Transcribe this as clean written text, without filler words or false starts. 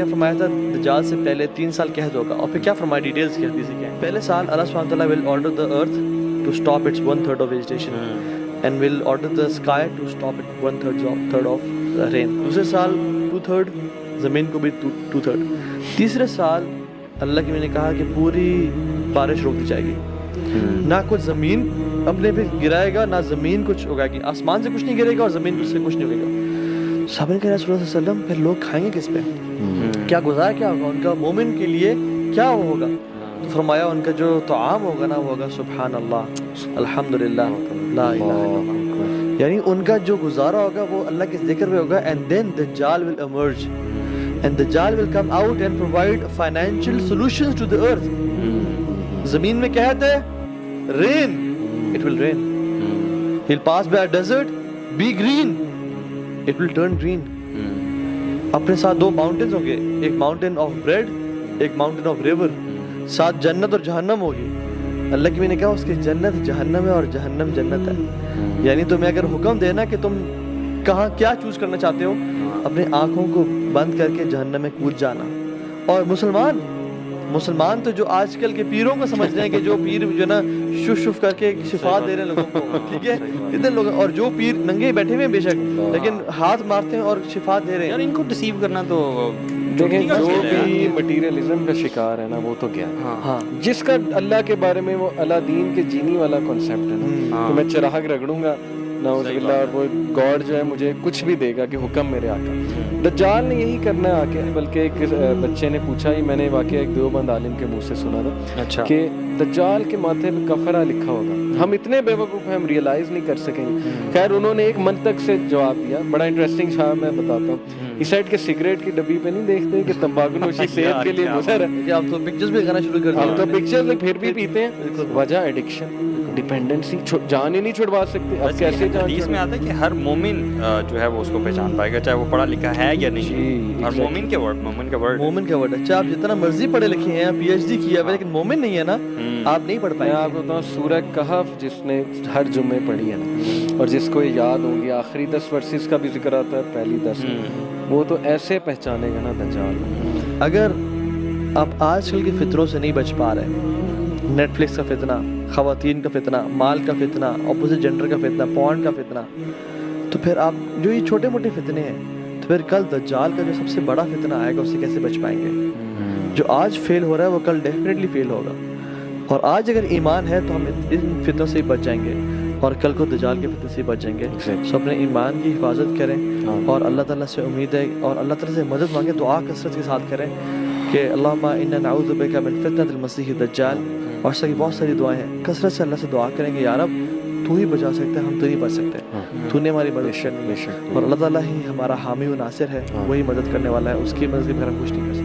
کیا فرمایا تھا دجال سے پہلے 3 سال قحط ہوگا, اور پھر کیا فرمایا ڈیٹیلز کی حدیث کیا ہے. پہلے سال اللہ سبحانہ وتعالیٰ will order the earth to stop its 1/3 of vegetation and will order the sky to stop it 1/3 of rain. دوسرے سال 2/3 زمین کو بھی 2/3. تیسرے سال اللہ کی میں نے کہا کہ پوری بارش روک دی جائے گی, نہ کچھ زمین اپنے پہ گرائے گا, نہ زمین کچھ اگائے گی, آسمان سے کچھ نہیں گرے گا اور زمین سے کچھ نہیں اگے گا. صحابہ نے کہا رسول اللہ صلی اللہ علیہ وسلم پھر لوگ کھائیں گے کس پہ, کیا گزارا کیا ہوگا ان کا, مومن کے لیے کیا ہوگا. تو فرمایا ان کا جو طعام ہوگا نا وہ ہوگا سبحان اللہ الحمدللہ لا الہ الا اللہ, یعنی ان کا جو گزارا ہوگا وہ اللہ کے ذکر میں ہوگا. and then Dajjal will emerge and Dajjal will come out and provide financial solutions to the earth. زمین میں کیا ہے rain, it will rain. He'll pass by a desert, be green, it will turn green. اپنے ساتھ 2 mountains ہوں گے, ایک mountain of bread, ایک mountain of river. ساتھ جنت اور جہنم ہوگی. اللہ کی میں نے کہا اس کی جنت جہنم ہے اور جہنم جنت ہے. یعنی تمہیں اگر حکم دینا کہ تم کہاں کیا چوز کرنا چاہتے ہو, اپنے آنکھوں کو بند کر کے جہنم میں کود جانا. اور مسلمان تو جو آج کل کے پیروں کو سمجھ رہے ہیں کہ جو پیر جو نا شف کر کے شفا دے رہے ہیں لوگوں کو, ٹھیک ہے, اتنے لوگ, اور جو پیر ننگے بیٹھے ہوئے ہیں بے شک, لیکن ہاتھ مارتے ہیں اور شفا دے رہے ہیں. یار ان کو ڈسیو کرنا تو دیکھیں جو بھی مٹیریلزم کا شکار ہے نا وہ تو کیا ہے, جس کا اللہ کے بارے میں وہ اللہ دین کے جینی والا کانسیپٹ ہے نا, تو میں چراغ رگڑوں گا نعوذ باللہ, اور وہ گاڈ جو ہے مجھے کچھ بھی دے گا کہ حکم میرے آقا. دجال نے یہی کرنا ہے آ کے, بلکہ ایک بچے نے پوچھا ہی, میں نے واقعہ ایک دیوبند عالم کے منہ سے سنا تھا کہ دجال کے ماتھے پہ کفرہ لکھا ہوگا. ہم اتنے بے وقوف ہیں, ہم ریئلائز نہیں کر سکیں گے. خیر انہوں نے ایک منطق سے جواب دیا, بڑا انٹرسٹنگ تھا, میں بتاتا ہوں. اس سائڈ کے سگریٹ کی ڈبی پہ نہیں دیکھتے کہ تمباکو نوشی صحت کے لیے مضر ہے, آپ تو پکچرز بھی دکھانا شروع کر دیا. ہم تو پکچرز پھر بھی پیتے ہیں. وجہ ایڈکشن, ڈیپینڈنسی, جان ہی نہیں چھڑوا سکتے. اب کیسے حدیث میں آتا ہے کہ ہر مومن جو ہے وہ اس کو پہچان پائے گا, چاہے وہ پڑھا لکھا ہے یا نہیں. اور مومن کے ورڈ, اچھا آپ جتنا مرضی پڑھے لکھے ہیں, پی ایچ ڈی کیا ہے, لیکن مومن نہیں ہے نا, آپ نہیں پڑھ پائیں. میں آپ کو بتاؤں سورہ کہف جس نے ہر جمعے پڑھی ہے نا, اور جس کو یہ یاد ہوں گی, آخری 10 ورسز کا بھی ذکر آتا ہے, پہلی 10, وہ تو ایسے پہچانے گا نا دجال. اگر آپ آج کل کے فتنوں سے نہیں بچ پا رہے, نیٹ فلکس کا فتنہ, خواتین کا فتنہ, مال کا فتنہ, اپوزٹ جینڈر کا فتنہ, پورن کا فتنہ, تو پھر آپ جو یہ چھوٹے موٹے فتنے ہیں, تو پھر کل دجال کا جو سب سے بڑا فتنہ آئے گا اس سے کیسے بچ پائیں گے. جو آج فیل ہو رہا ہے وہ کل ڈیفینیٹلی فیل ہوگا. اور آج اگر ایمان ہے تو ہم ان فتنوں سے بچ جائیں گے, اور کل کو دجال کے فتنے سے بچ جائیں گے. سو اپنے ایمان کی حفاظت کریں, اور اللہ تعالیٰ سے امید ہے, اور اللہ تعالیٰ سے مدد مانگیں, دعا کثرت کے ساتھ کریں کہ اللہم انا نعوذ بک من فتنۃ المسیح الدجال. اور اس کی بہت ساری دعائیں ہیں, کثرت سے اللہ سے دعا کریں کہ یا رب تو ہی بچا سکتا ہے, ہم تو نہیں بچ سکتے, تو نے ہماری مدد کرنی ہے. اور اللہ تعالیٰ ہی ہمارا حامی و ناصر ہے, وہی مدد کرنے والا ہے, اس کی مدد کے بغیر ہم کچھ نہیں کر سکتے.